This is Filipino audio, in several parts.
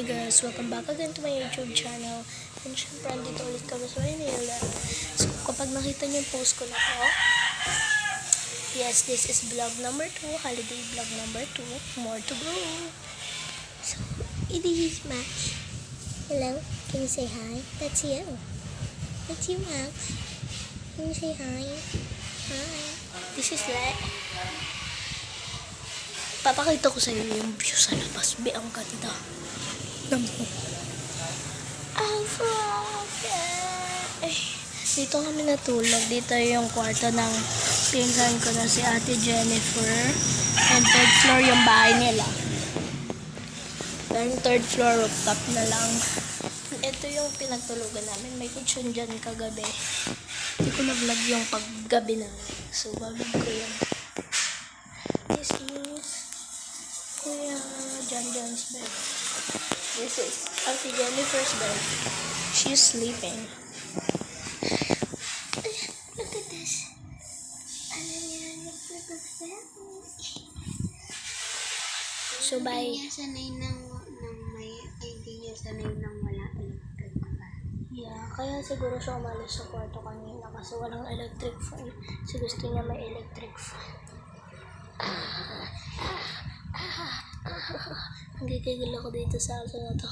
Hi guys, welcome back again to my YouTube channel. And syempre, andito ulit kami sa Manila. So, kapag nakita niyo yung post ko na to, yes, this is vlog number 2, holiday vlog number 2, more to go. So, it is Max. Hello, can you say hi? That's you. That's you, Max. Can you say hi? Hi. This is Le. Papakita ko sa iyo yung view sa labas. Be, ang ganda. Dito kami natulog. Dito yung kwarto ng pinsan ko na si Ate Jennifer. And third floor yung bahay nila. Then third floor rooftop na lang. Ito yung pinagtulugan namin. May kitchen dyan kagabi. Hindi ko na-vlog yung paggabi namin. So, babig ko yun. This is Kuya Jan's bed. This is Auntie Jennifer's bed. She's sleeping. Look at this. Ano yan? So, bye. Hindi niya sanay ng may idea, sanay ng wala electric pa. Yeah, kaya siguro siya umalis sa kwarto kanina kasi walang electric fan. So, gusto niya may electric fan. Nagkikigil ako dito sa house na to.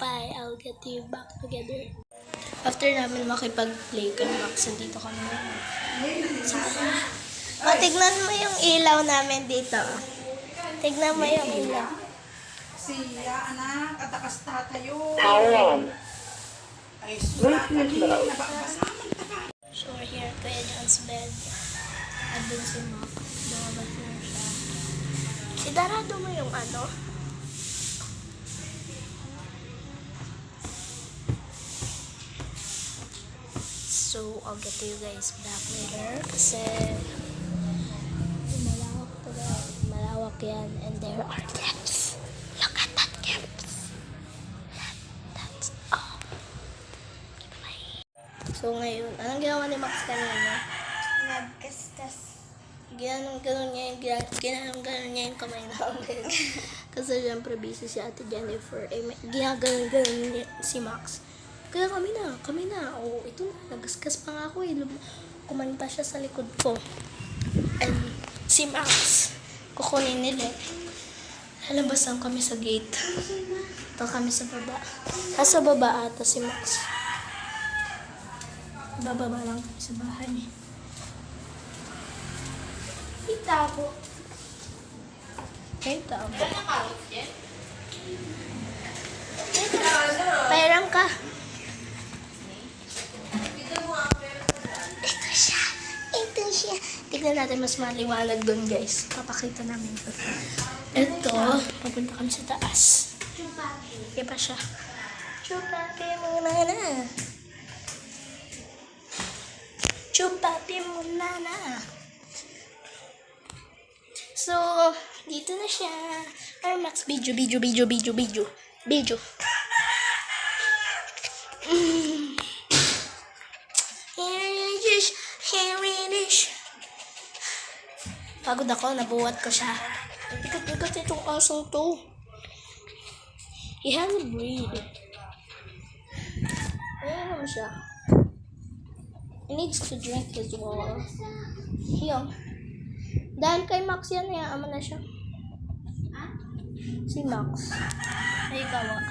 Bye, I'll get you back together. After namin makipag-play kay Max, dito kami sa tignan mo yung ilaw namin dito. Tignan mo yung ilaw. Siya, anak, katakas tatayo. Power on. Ay, sulat ka din. Nababasa. So, we're here at Kuya John's bed. At dun si Max. Lumabas na siya. Idarado mo yung ano? So, I'll get to you guys back later. Kasi, malawak to guys. Malawak yan. And there are gaps. Look at that gaps. That's all. So, ngayon, anong ginawa ni Max kanina? Nagkastas. Ginanong niya yung kamay namin. Kasi syempre busy si Ate Jennifer. Ginaganon niya si Max. Kaya kami na. Oo, ito na. Nagasgas pa nga ako eh. Kumanta siya sa likod ko. And si Max, kukunin nila. Halabasan kami sa gate. Ito kami sa baba. Sa baba ata si Max. Bababa lang kami sa bahay. Itabo. Itabo. Pairam ka. Ito siya. Tignan natin mas maliwanag doon guys. Papakita namin ito. Ito, papunta kami sa taas. Kaya pa siya. Chupapi muna na. Chupapi muna na. So, dito na siya. Ay, Max, video. Here it is. Pagod ako, nabuhat ko siya. Ikot itong asong to. He has a breed. Ayan naman siya. He needs to drink as well. Yung. Dahil kay Max yan, ama na siya. Si Max. May gawa.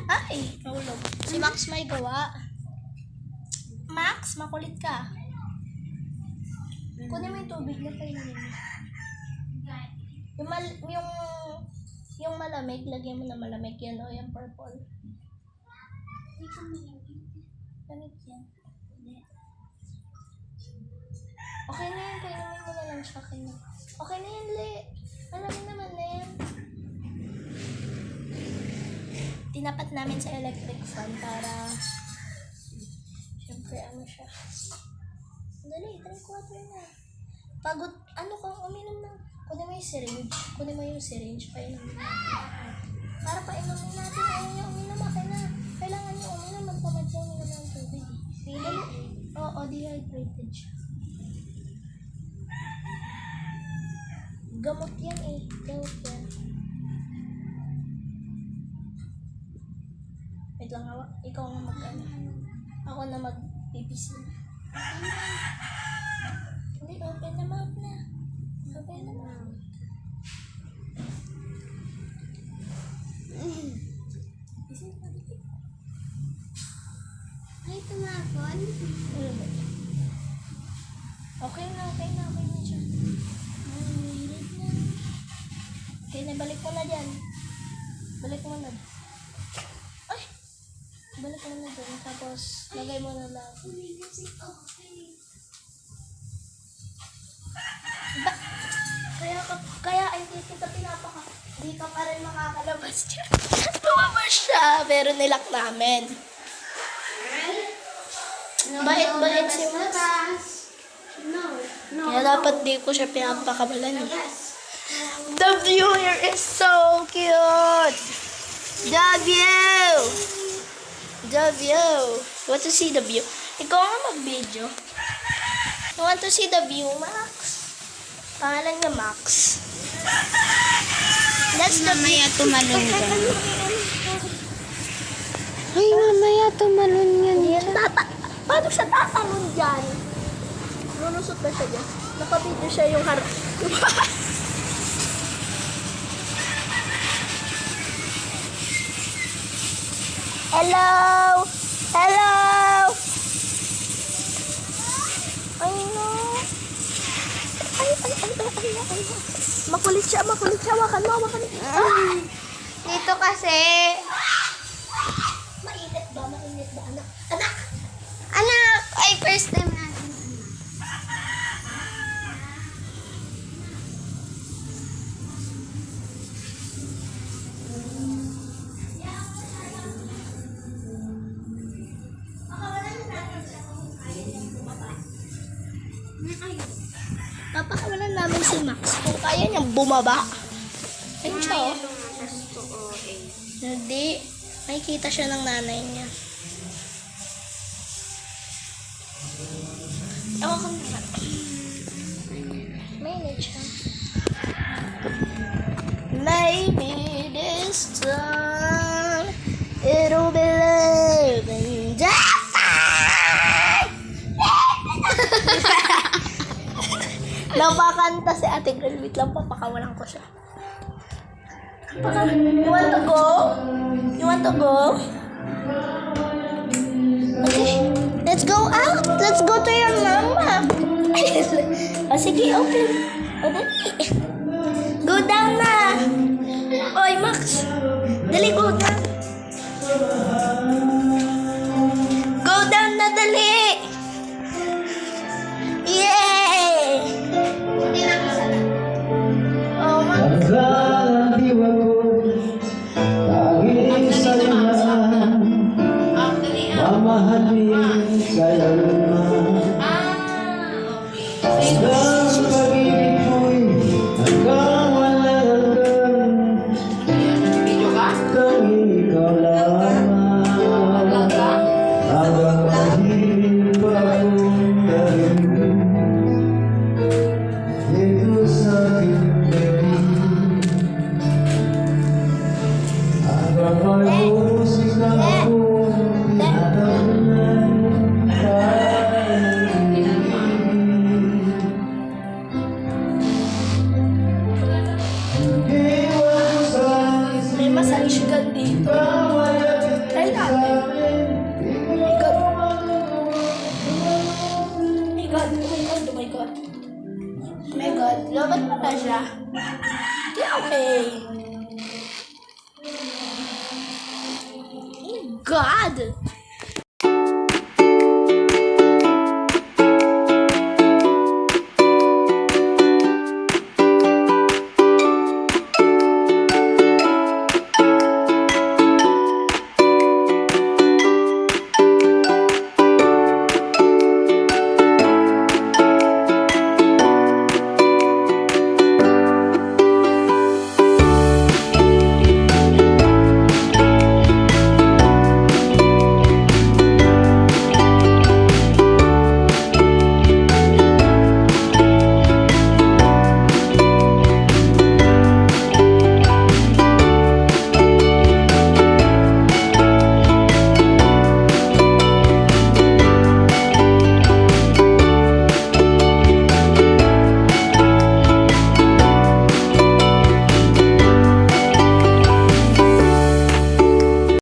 Ay, nahulog. Si Max may gawa. Max, makulit ka. Kunin mo yung tubig na kayo namin. Yung malamig, lagyan mo na malamig yan o yung purple. Lamig yan. Okay na yan, kainumin mo na lang siya. Okay na yan, Le. Alam naman na yan. Tinapat namin sa electric fan para syempre ano siya. Dali, drink water na. Pagod, kang uminom na. Kunin mo yung syringe. Painumin natin. Para painumin natin. Ayaw niya uminom, akin na. Kailangan niya uminom, magpamad siya uminom ng tubig. Dali. Oo, dehydrated siya. Gamot yan. Wait lang, hawa. Ikaw na mag-ano. Ako na mag-BBC. Hindi, open na map na. Open na map. Ay, tumapon. Okay na siya. Ay, hilig na. Okay na, balik mo na dyan. Balik mo na. Ay! Balik mo na dyan. Tapos, lagay mo na lang. Kaya ay hindi kita pinapaka. Hindi ka pa rin makakalabas dyan. Lumabas siya, pero nilak namin. Bait si Max. No. Kaya dapat di ko siya pinapakabalan. The view here is so cute! The view! The view! You want to see the view? Ikaw nga mag-video. You want to see the view, Max? Pangalan niya Max. That's the Mamaya view. tumalon ka. Ay, mamaya tumalon yan. Paano siya tatalon dyan? Lulusot na siya dyan. Nakapito siya yung harap. Hello! Hello! Ay, no. Ay. Makulit siya. Wakan mo. Dito kasi, Mainit ba, anak? Anak! anak, ay first time natin. Papakawalan namin si Max kung kaya niyang bumaba. Ayun siya, oh. Hindi. Makikita siya ng nanay niya. Ewan ko na. Mainit siya. Maybe this time it'll be living that time. Napakanta si Ate Girl. Wait lang, papakawalan ko siya. You want to go? You want to go? Okay, let's go out. Let's go to your mama. Oh, sige, open. O, dali. Go down na. Oy, Max. Dali, go down. Go down na, dali. Yay! Hindi na masarap. Oh, Max. Ang diwa ko, tanging sa'yo na, mamahalin sa'yo naman. Hanggang pag-ibig ko'y hanggang walang hanggang ikaw lamang. Hanggang mahirap akong dahilan dito sa aking daigdig. Hanggang malusin ang akong tinatamnan May massage gun dito. Try natin. Oh my God. Oh my God. Oh my God. Lobat pa na siya. Okay. Oh my God.